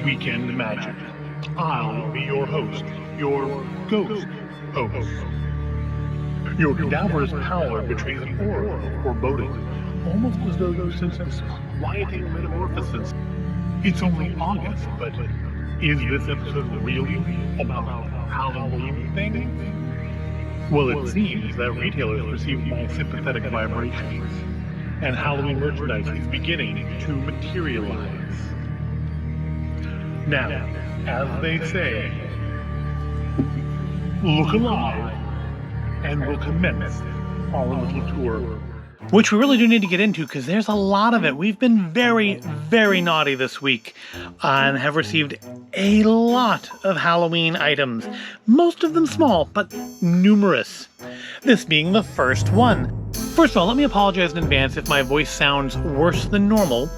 Weekend Magic. I'll be your host, your ghost host. Your cadaverous pallor betrays an aura of foreboding, almost as though you sense this quieting metamorphosis. It's only August, but is this episode really about Halloween things? Well, it seems that retailers perceive my sympathetic vibrations, and Halloween merchandise is beginning to materialize. Now, as they say, look alive, and we'll commence our little tour. Which we really do need to get into because there's a lot of it. We've been very, very naughty this week and have received a lot of Halloween items. Most of them small, but numerous. This being the first one. First of all, let me apologize in advance if my voice sounds worse than normal.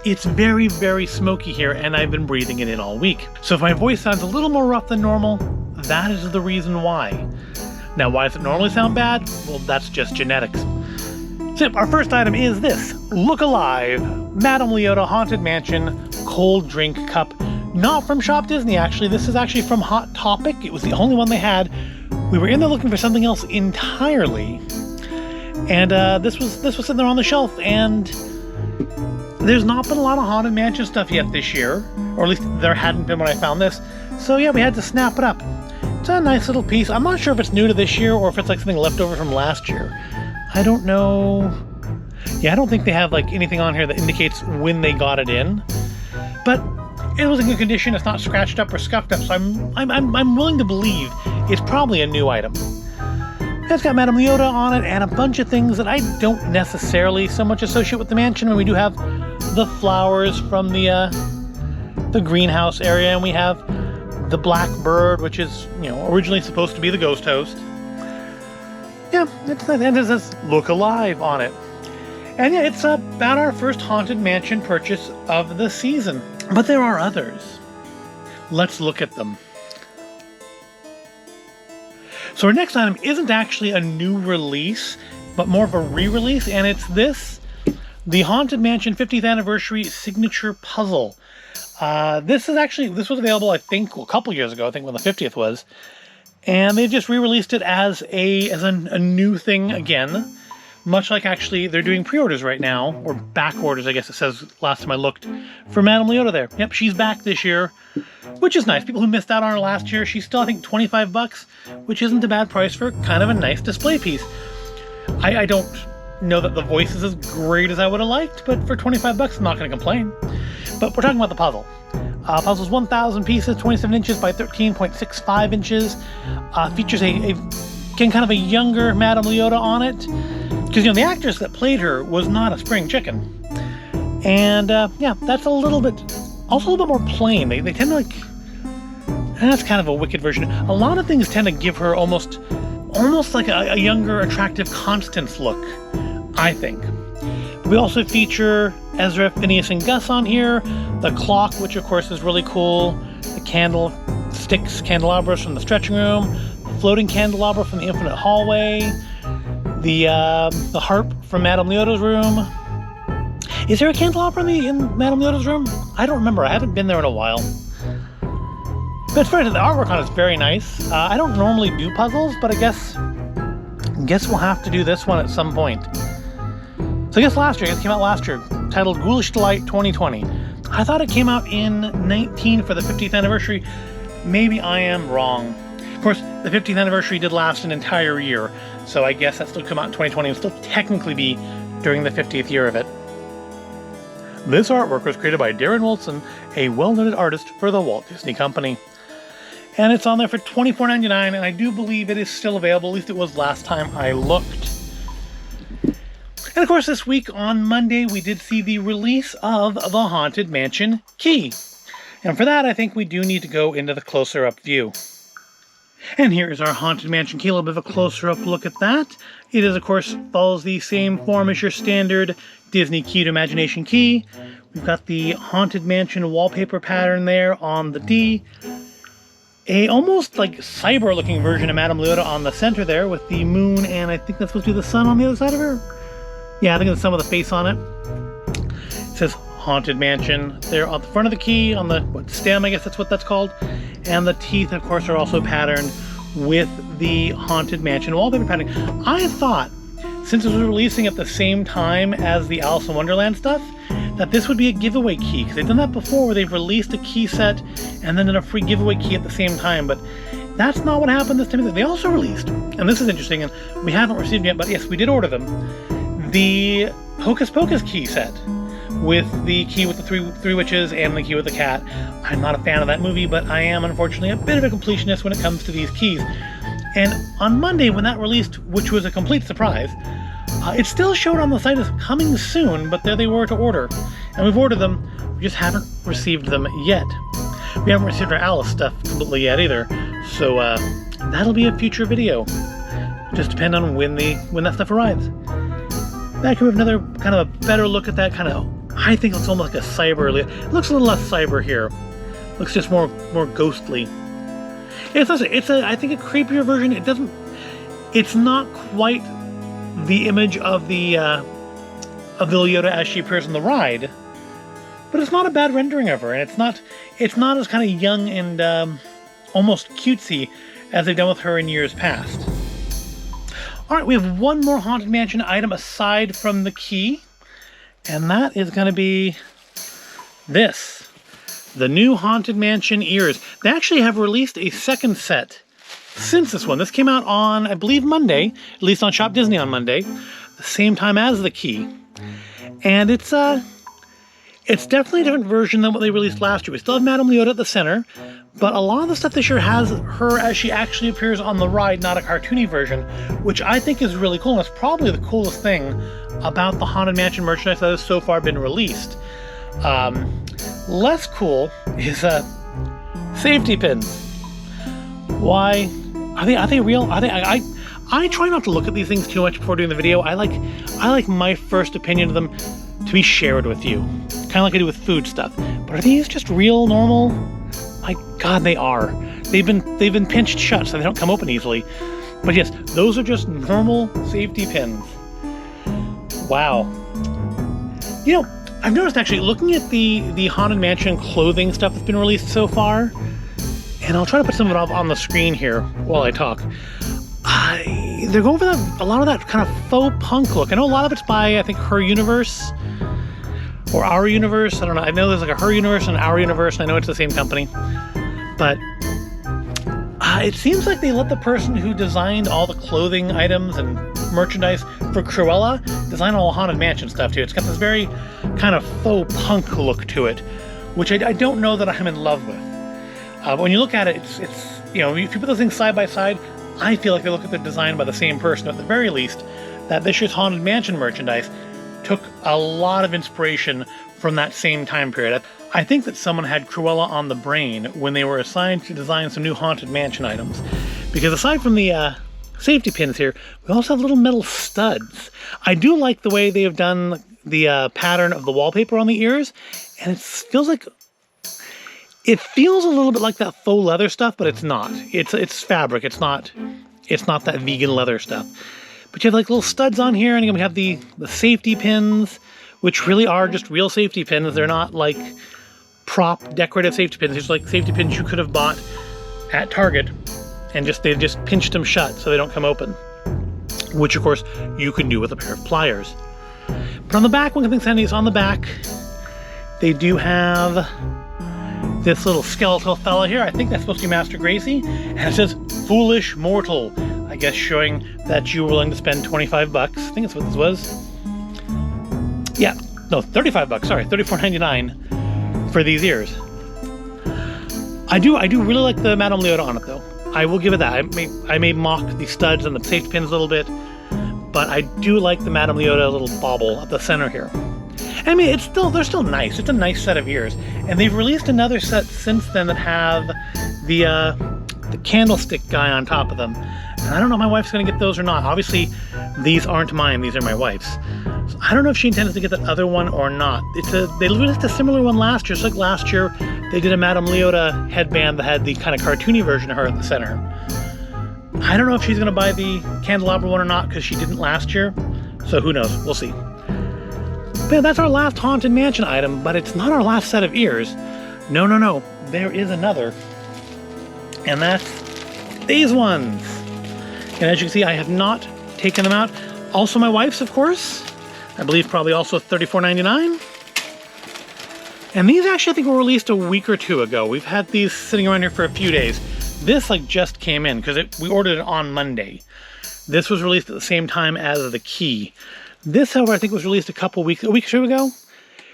It's very, very smoky here and I've been breathing it in all week. So if my voice sounds a little more rough than normal, that is the reason why. Now, why does it normally sound bad? Well, that's just genetics. So our first item is this. Look Alive, Madame Leota Haunted Mansion Cold Drink Cup. Not from Shop Disney, actually. This is actually from Hot Topic. It was the only one they had. We were in there looking for something else entirely. And this was sitting there on the shelf, and there's not been a lot of Haunted Mansion stuff yet this year. Or at least there hadn't been when I found this. So yeah, we had to snap it up. It's a nice little piece. I'm not sure if it's new to this year or if it's like something left over from last year. I don't know. Yeah, I don't think they have like anything on here that indicates when they got it in. But it was in good condition. It's not scratched up or scuffed up, so I'm willing to believe it's probably a new item. It's got Madame Leota on it and a bunch of things that I don't necessarily so much associate with the mansion. And we do have the flowers from the greenhouse area, and we have the black bird, which is, originally supposed to be the ghost host. Yeah, it says Look Alive on it. And yeah, it's about our first Haunted Mansion purchase of the season. But there are others. Let's look at them. So our next item isn't actually a new release, but more of a re-release, and it's this. The Haunted Mansion 50th Anniversary Signature Puzzle. This was available, I think, a couple years ago, I think when the 50th was. And they just re-released it as a new thing again. Much like actually they're doing pre-orders right now, or back orders, I guess it says last time I looked, for Madame Leota there. Yep, she's back this year, which is nice. People who missed out on her last year, she's still, I think, $25, which isn't a bad price for kind of a nice display piece. I don't know that the voice is as great as I would have liked, but for $25, I'm not going to complain. But we're talking about the puzzle. Puzzle's 1,000 pieces, 27 inches by 13.65 inches. Features kind of a younger Madame Leota on it. Because, the actress that played her was not a spring chicken. And, yeah, that's also a little bit more plain. They tend to, that's kind of a wicked version. A lot of things tend to give her almost like a younger, attractive Constance look, I think. We also feature Ezra, Phineas, and Gus on here. The clock, which of course is really cool. The candelabras from the stretching room. The floating candelabra from the infinite hallway. The harp from Madame Leota's room. Is there a candelabra in Madame Leota's room? I don't remember. I haven't been there in a while. But it's the artwork on it's very nice. I don't normally do puzzles, but I guess we'll have to do this one at some point. So I guess it came out last year, titled Ghoulish Delight 2020. I thought it came out in 19 for the 50th anniversary. Maybe I am wrong. Of course, the 50th anniversary did last an entire year, so I guess that still come out in 2020 and still technically be during the 50th year of it. This artwork was created by Darren Wilson, a well-noted artist for the Walt Disney Company. And it's on there for $24.99, and I do believe it is still available, at least it was last time I looked. And of course, this week on Monday, we did see the release of the Haunted Mansion key. And for that, I think we do need to go into the closer-up view. And here is our Haunted Mansion key, a little bit of a closer-up look at that. It is, of course, follows the same form as your standard Disney Key to Imagination key. We've got the Haunted Mansion wallpaper pattern there on the D. A almost like cyber-looking version of Madame Leota on the center there with the moon, and I think that's supposed to be the sun on the other side of her. Yeah, I think it's some of the face on it. It says Haunted Mansion there on the front of the key, on the stem, I guess that's what that's called. And the teeth, of course, are also patterned with the Haunted Mansion wallpaper patterning. I thought, since it was releasing at the same time as the Alice in Wonderland stuff, that this would be a giveaway key, because they've done that before where they've released a key set and then done a free giveaway key at the same time, but that's not what happened this time. They also released, and this is interesting, and we haven't received it yet, but yes, we did order them, the Hocus Pocus key set with the key with the three witches and the key with the cat. I'm not a fan of that movie, but I am unfortunately a bit of a completionist when it comes to these keys. And on Monday when that released, which was a complete surprise, it still showed on the site as coming soon, but there they were to order. And we've ordered them, we just haven't received them yet. We haven't received our Alice stuff completely yet either, so that'll be a future video. Just depend on when that stuff arrives. Back here we have another kind of a better look at that kind of, I think it's almost like a cyber. It looks a little less cyber here. Looks just more ghostly. It's I think a creepier version. It's not quite the image of the Yoda as she appears on the ride, but it's not a bad rendering of her, and it's not as kind of young and almost cutesy as they've done with her in years past. All right, we have one more Haunted Mansion item aside from the key, and that is going to be this. The new Haunted Mansion ears. They actually have released a second set since this one. This came out on, I believe, Monday, at least on Shop Disney on Monday, the same time as the key. And it's definitely a different version than what they released last year. We still have Madame Leota at the center, but a lot of the stuff this year has her as she actually appears on the ride, not a cartoony version, which I think is really cool. And it's probably the coolest thing about the Haunted Mansion merchandise that has so far been released. Less cool is safety pins. Why are they real? I try not to look at these things too much before doing the video. I like my first opinion of them to be shared with you, kind of like I do with food stuff. But are these just real, normal? My God, they are. They've been pinched shut so they don't come open easily. But yes, those are just normal safety pins. Wow. You know, I've noticed actually looking at the Haunted Mansion clothing stuff that's been released so far, and I'll try to put some of it up on the screen here while I talk. They're going for a lot of that kind of faux punk look. I know a lot of it's by, I think, Her Universe or Our Universe. I don't know. I know there's like a Her Universe and Our Universe, and I know it's the same company. But it seems like they let the person who designed all the clothing items and merchandise for Cruella design all Haunted Mansion stuff too. It's got this very kind of faux punk look to it, which I don't know that I'm in love with. But when you look at it, it's you know, if you put those things side by side, I feel like they look at the design by the same person. At the very least, that this year's Haunted Mansion merchandise took a lot of inspiration from that same time period. I think that someone had Cruella on the brain when they were assigned to design some new Haunted Mansion items. Because aside from the safety pins here, we also have little metal studs. I do like the way they have done the pattern of the wallpaper on the ears, and it feels a little bit like that faux leather stuff, but it's not. It's fabric. It's not that vegan leather stuff. But you have like little studs on here, and again we have the safety pins, which really are just real safety pins. They're not like prop decorative safety pins. These are like safety pins you could have bought at Target, and they've just pinched them shut so they don't come open, which of course you can do with a pair of pliers. But on the back, one thing Sandy is on the back, they do have this little skeletal fella here. I think that's supposed to be Master Gracey, and it says "Foolish Mortal," I guess showing that you were willing to spend 25 bucks. I think that's what this was. Yeah, no, 35 bucks. Sorry, $34.99 for these ears. I do really like the Madame Leota on it, though. I will give it that. I may mock the studs and the safety pins a little bit, but I do like the Madame Leota little bauble at the center here. I mean, they're still nice. It's a nice set of ears, and they've released another set since then that have the candlestick guy on top of them. And I don't know if my wife's going to get those or not. Obviously, these aren't mine. These are my wife's. So I don't know if she intends to get that other one or not. They released a similar one last year. So like last year, they did a Madame Leota headband that had the kind of cartoony version of her at the center. I don't know if she's going to buy the candelabra one or not because she didn't last year. So who knows? We'll see. But yeah, that's our last Haunted Mansion item, but it's not our last set of ears. No, no, no. There is another. And that's these ones. And as you can see, I have not taken them out. Also my wife's, of course. I believe probably also $34.99. And these actually I think were released a week or two ago. We've had these sitting around here for a few days. This like just came in because we ordered it on Monday. This was released at the same time as the key. This, however, I think was released a week or two ago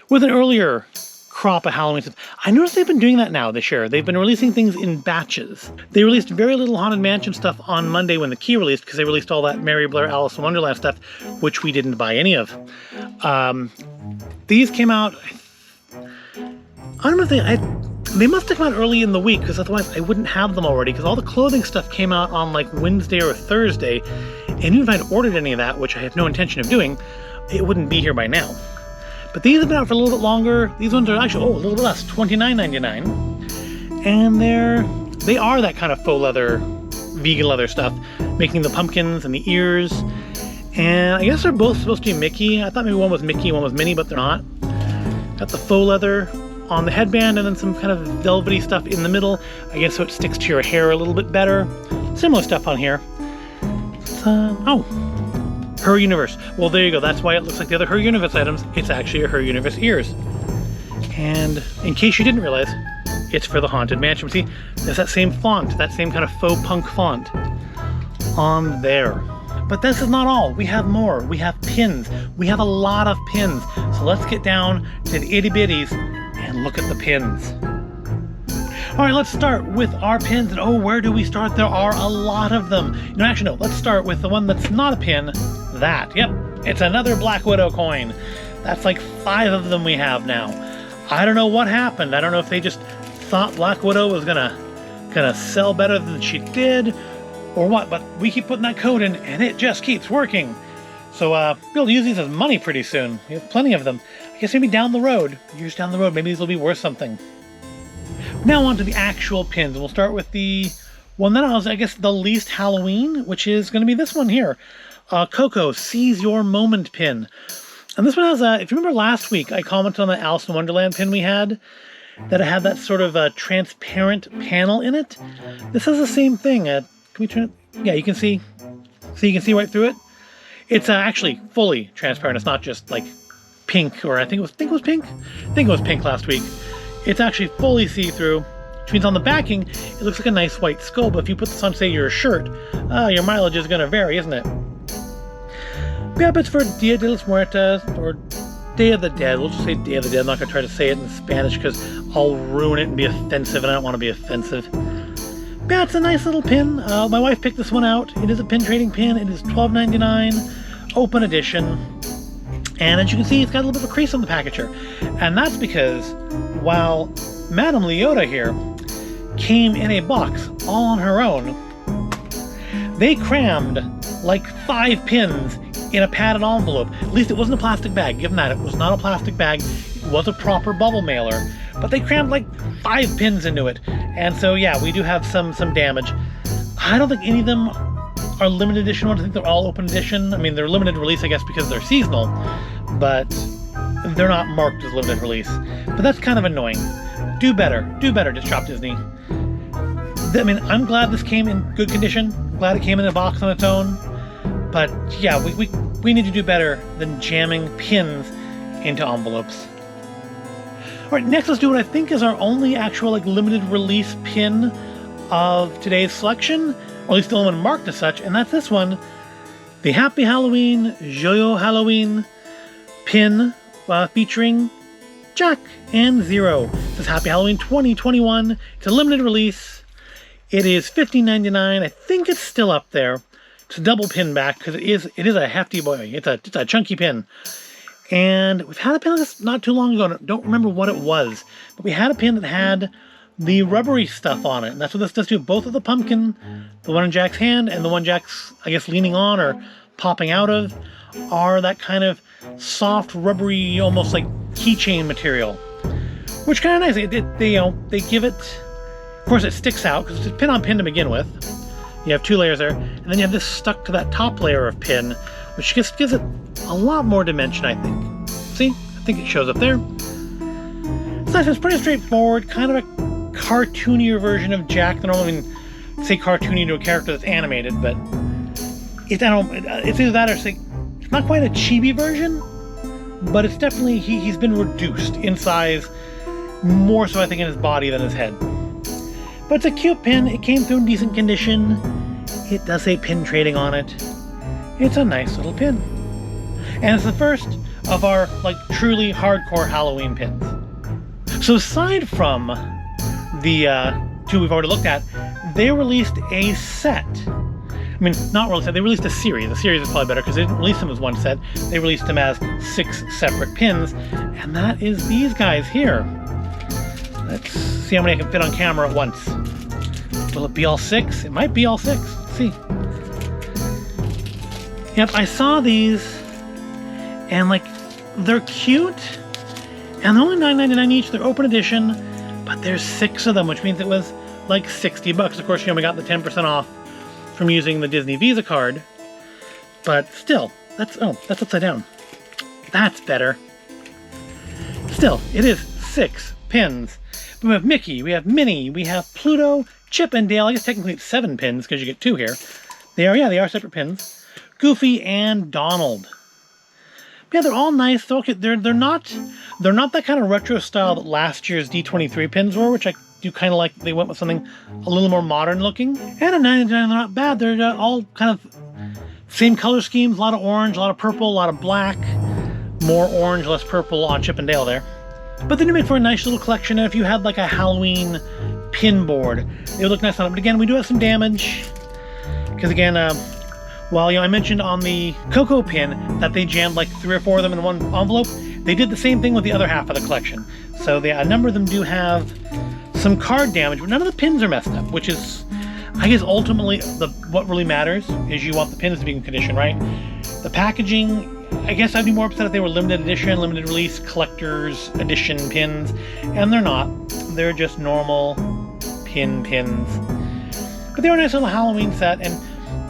with an earlier crop of Halloween stuff. I noticed they've been doing that now this year. They've been releasing things in batches. They released very little Haunted Mansion stuff on Monday when the key released because they released all that Mary Blair Alice in Wonderland stuff, which we didn't buy any of. These came out, I don't know if they must have come out early in the week because otherwise I wouldn't have them already because all the clothing stuff came out on like Wednesday or Thursday, and even if I'd ordered any of that, which I have no intention of doing, it wouldn't be here by now. But these have been out for a little bit longer. These ones are actually, a little bit less, $29.99. And they are that kind of faux leather, vegan leather stuff, making the pumpkins and the ears. And I guess they're both supposed to be Mickey. I thought maybe one was Mickey, one was Minnie, but they're not. Got the faux leather on the headband and then some kind of velvety stuff in the middle. I guess so it sticks to your hair a little bit better. Similar stuff on here. Her Universe. Well, there you go. That's why it looks like the other Her Universe items. It's actually a Her Universe ears. And in case you didn't realize, it's for the Haunted Mansion. See, there's that same font, that same kind of faux punk font on there. But this is not all. We have more. We have pins. We have a lot of pins. So let's get down to the itty bitties and look at the pins. All right, let's start with our pins. And where do we start? There are a lot of them. No, actually, no. Let's start with the one that's not a pin. That. Yep. It's another Black Widow coin. That's like 5 of them we have now. I don't know what happened. I don't know if they just thought Black Widow was gonna sell better than she did or what, but we keep putting that code in and it just keeps working. So we'll be able to use these as money pretty soon. We have plenty of them. I guess maybe down the road, years down the road, maybe these will be worth something. Now on to the actual pins. We'll start with the one that was, I guess, the least Halloween, which is going to be this one here. Coco, Seize Your Moment pin. And this one has, if you remember last week, I commented on the Alice in Wonderland pin we had, that it had that sort of transparent panel in it. This has the same thing. Can we turn it? Yeah, you can see. So you can see right through it. It's actually fully transparent. It's not just like pink, or I think it was pink. I think it was pink last week. It's actually fully see-through, which means on the backing, it looks like a nice white skull, but if you put this on, say, your shirt, your mileage is going to vary, isn't it? Yeah, but it's for Dia de los Muertos, or Day of the Dead. We'll just say Day of the Dead. I'm not going to try to say it in Spanish because I'll ruin it and be offensive, and I don't want to be offensive. But yeah, it's a nice little pin. My wife picked this one out. It is a pin trading pin. It is $12.99, open edition. And as you can see, it's got a little bit of a crease on the package here. And that's because while Madame Leota here came in a box all on her own, they crammed like 5 pins in a padded envelope. At least it wasn't a plastic bag. Given that, it was not a plastic bag. It was a proper bubble mailer. But they crammed like 5 pins into it. And so, yeah, we do have some damage. I don't think any of them are limited edition ones. I think they're all open edition. I mean, they're limited release, I guess, because they're seasonal. But they're not marked as limited release. But that's kind of annoying. Do better. Do better, Distrop Disney. I mean, I'm glad this came in good condition. I'm glad it came in a box on its own. But yeah, we need to do better than jamming pins into envelopes. All right, next let's do what I think is our only actual like limited release pin of today's selection, or at least the only one marked as such, and that's this one, the Happy Halloween Joyeux Halloween pin featuring Jack and Zero. This is Happy Halloween 2021. It's a limited release. It is $15.99. I think it's still up there. It's a double pin back because it is a hefty boy. It's a chunky pin. And we've had a pin like this not too long ago. I don't remember what it was, but we had a pin that had the rubbery stuff on it. And that's what this does too. Both of the pumpkin, the one in Jack's hand and the one Jack's, I guess, leaning on or popping out of, are that kind of soft, rubbery, almost like keychain material. Which kind of nice. They give it, of course it sticks out because it's pin on pin to begin with. You have 2 layers there, and then you have this stuck to that top layer of pin, which just gives it a lot more dimension, I think. See? I think it shows up there. So it's pretty straightforward, kind of a cartoonier version of Jack than normal. I mean, say cartoony to a character that's animated, but it's either that or it's not quite a chibi version, but it's definitely, he's been reduced in size, more so I think in his body than his head. But it's a cute pin. It came through in decent condition. It does say pin trading on it. It's a nice little pin. And it's the first of our truly hardcore Halloween pins. So aside from the two we've already looked at, they released a set. I mean, not really a set, they released a series. A series is probably better because they didn't release them as one set. They released them as 6 separate pins, and that is these guys here. Let's see how many I can fit on camera at once. Will it be all 6? It might be all 6. Let's see. Yep, I saw these, and they're cute, and they're only $9.99 each. They're open edition, but there's 6 of them, which means it was like $60. Of course, we got the 10% off from using the Disney Visa card, but still, that's upside down. That's better. Still, it is 6 pins. We have Mickey, we have Minnie, we have Pluto, Chip and Dale. I guess technically it's 7 pins because you get 2 here. They are separate pins. Goofy and Donald. Yeah, they're all nice. They're not that kind of retro style that last year's D23 pins were, which I do kind of like. They went with something a little more modern looking. And at $9.99, they're not bad. They're all kind of same color schemes. A lot of orange, a lot of purple, a lot of black. More orange, less purple on Chip and Dale there. But they do make for a nice little collection. And if you had a Halloween pin board, it would look nice on it. But again, we do have some damage. Because again, well, I mentioned on the Coco pin that they jammed 3 or 4 of them in one envelope. They did the same thing with the other half of the collection. So a number of them do have some card damage, but none of the pins are messed up, which is, I guess, ultimately what really matters is you want the pins to be in condition, right? The packaging, I guess I'd be more upset if they were limited edition, limited release, collector's edition pins, and they're not. They're just normal pins. But they were a nice little Halloween set, and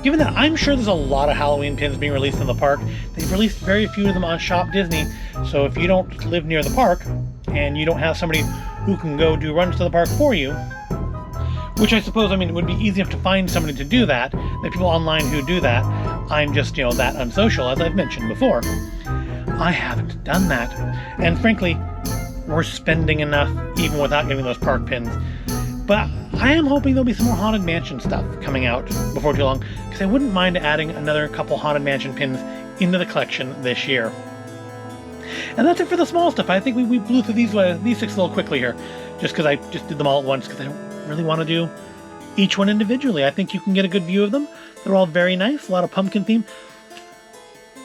given that I'm sure there's a lot of Halloween pins being released in the park, they've released very few of them on Shop Disney, so if you don't live near the park, and you don't have somebody who can go do runs to the park for you, which I suppose, it would be easy enough to find somebody to do that. There are people online who do that. I'm just, that unsocial, as I've mentioned before. I haven't done that. And frankly, we're spending enough even without getting those park pins. But I am hoping there'll be some more Haunted Mansion stuff coming out before too long, because I wouldn't mind adding another couple Haunted Mansion pins into the collection this year. And that's it for the small stuff. I think we blew through these 6 a little quickly here, just because I just did them all at once, because I don't really want to do each one individually. I think you can get a good view of them. They're all very nice, a lot of pumpkin theme.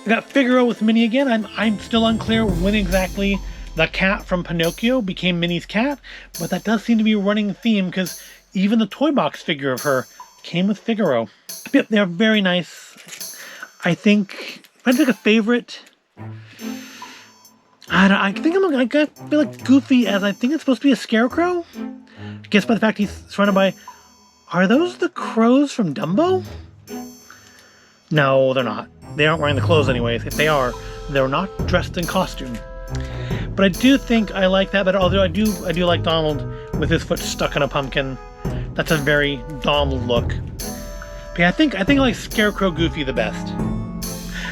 I got Figaro with Minnie again. I'm still unclear when exactly the cat from Pinocchio became Minnie's cat, but that does seem to be a running theme, because even the toy box figure of her came with Figaro. Yep, they're very nice. I think if I had to pick a favorite, I think I feel like Goofy, as I think it's supposed to be a scarecrow. I guess by the fact he's surrounded by... Are those the crows from Dumbo? No, they're not. They aren't wearing the clothes anyways. If they are, they're not dressed in costume. But I do think I like that better, although I do like Donald with his foot stuck in a pumpkin. That's a very Donald look. But yeah, I think I like Scarecrow Goofy the best.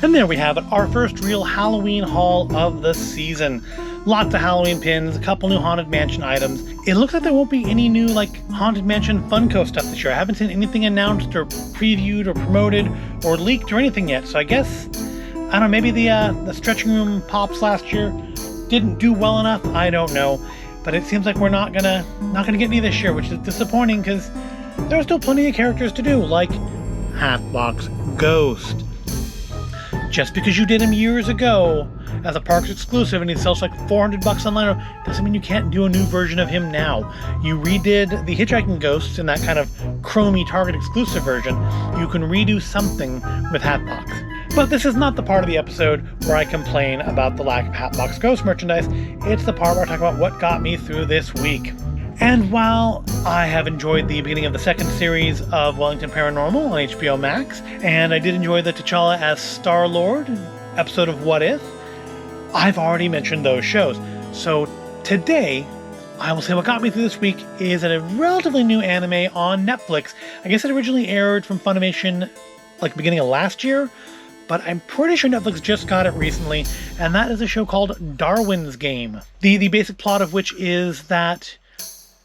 And there we have it, our first real Halloween haul of the season. Lots of Halloween pins, a couple new Haunted Mansion items. It looks like there won't be any new Haunted Mansion Funko stuff this year. I haven't seen anything announced or previewed or promoted or leaked or anything yet. So I guess, I don't know, maybe the stretching room pops last year didn't do well enough. I don't know. But it seems like we're not gonna get any this year, which is disappointing because there are still plenty of characters to do, like Hatbox Ghost. Just because you did him years ago as a Parks exclusive and he sells like $400 online doesn't mean you can't do a new version of him now. You redid the Hitchhiking Ghosts in that kind of chromey Target exclusive version. You can redo something with Hatbox. But this is not the part of the episode where I complain about the lack of Hatbox Ghost merchandise. It's the part where I talk about what got me through this week. And while I have enjoyed the beginning of the second series of Wellington Paranormal on HBO Max, and I did enjoy the T'Challa as Star-Lord episode of What If, I've already mentioned those shows. So today, I will say what got me through this week is a relatively new anime on Netflix. I guess it originally aired from Funimation like beginning of last year, but I'm pretty sure Netflix just got it recently, and that is a show called Darwin's Game. The basic plot of which is that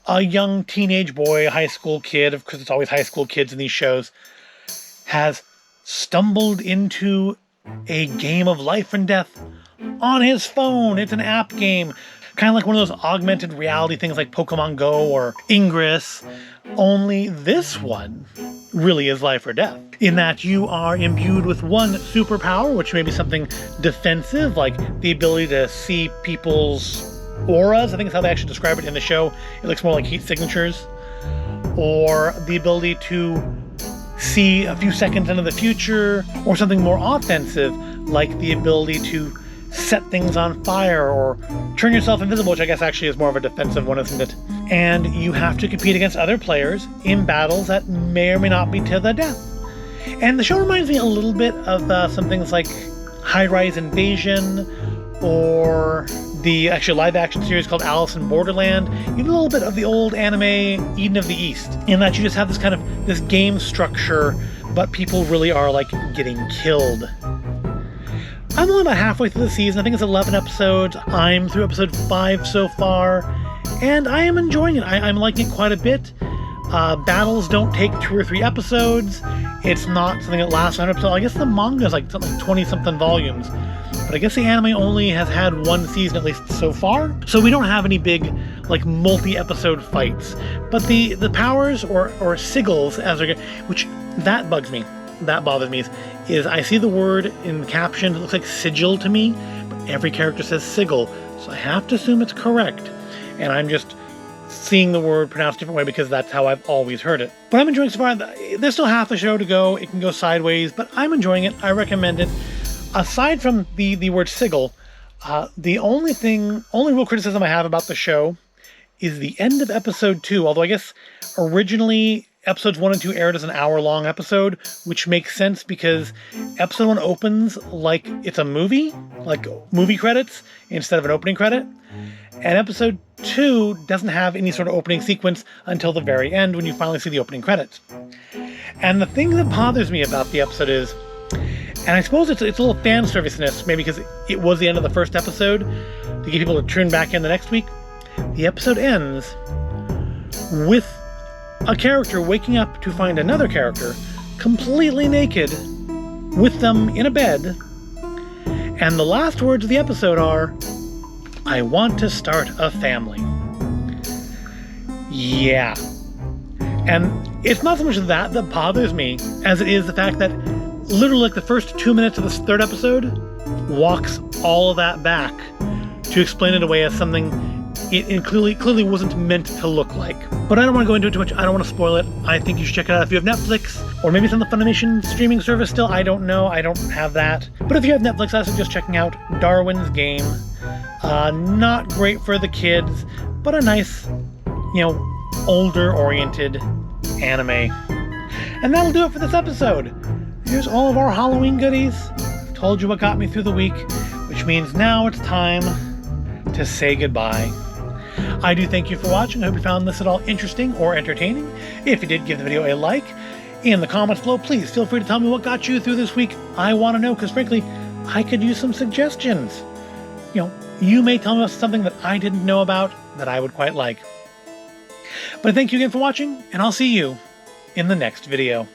a young teenage boy, a high school kid, because it's always high school kids in these shows, has stumbled into a game of life and death on his phone. It's an app game, kind of like one of those augmented reality things like Pokemon Go or Ingress, only this one really is life or death, in that you are imbued with one superpower, which may be something defensive, like the ability to see people's auras. I think is how they actually describe it in the show. It looks more like heat signatures. Or the ability to see a few seconds into the future, or something more offensive, like the ability to set things on fire or turn yourself invisible, which I guess actually is more of a defensive one, isn't it? And you have to compete against other players in battles that may or may not be to the death. And the show reminds me a little bit of some things like High Rise Invasion, or the actually live-action series called Alice in Borderland, even a little bit of the old anime Eden of the East, in that you just have this game structure, but people really are like getting killed. I'm only about halfway through the season. I think it's 11 episodes. I'm through episode 5 so far, and I am enjoying it. I'm liking it quite a bit. Battles don't take 2 or 3 episodes. It's not something that lasts 100 episodes. I guess the manga is like something like 20-something volumes. But I guess the anime only has had 1 season, at least so far. So we don't have any big, like, multi-episode fights. But the powers, or sigils, as they're which, that bugs me. That bothers me, is I see the word in the caption, it looks like sigil to me, but every character says sigil. So I have to assume it's correct. And I'm just seeing the word pronounced a different way because that's how I've always heard it. But I'm enjoying it so far. There's still half the show to go. It can go sideways, but I'm enjoying it. I recommend it. Aside from the word sigil, the only real criticism I have about the show is the end of episode 2. Although I guess originally episodes 1 and 2 aired as an hour-long episode, which makes sense because episode 1 opens like it's a movie, like movie credits, instead of an opening credit. And episode 2 doesn't have any sort of opening sequence until the very end when you finally see the opening credits. And the thing that bothers me about the episode is, and I suppose it's a little fan serviceness, maybe because it was the end of the first episode, to get people to tune back in the next week. The episode ends with a character waking up to find another character completely naked with them in a bed. And the last words of the episode are, "I want to start a family." Yeah. And it's not so much that bothers me as it is the fact that literally like the first 2 minutes of this 3rd episode walks all of that back to explain it away as something it clearly wasn't meant to look like. But I don't want to go into it too much. I don't want to spoil it. I think you should check it out if you have Netflix, or maybe it's on the Funimation streaming service still. I don't know. I don't have that. But if you have Netflix, I suggest checking out Darwin's Game. Not great for the kids, but a nice, older-oriented anime. And that'll do it for this episode. Here's all of our Halloween goodies. Told you what got me through the week, which means now it's time to say goodbye. I do thank you for watching. I hope you found this at all interesting or entertaining. If you did, give the video a like. In the comments below, please feel free to tell me what got you through this week. I want to know, because frankly, I could use some suggestions. You may tell me something that I didn't know about that I would quite like. But thank you again for watching, and I'll see you in the next video.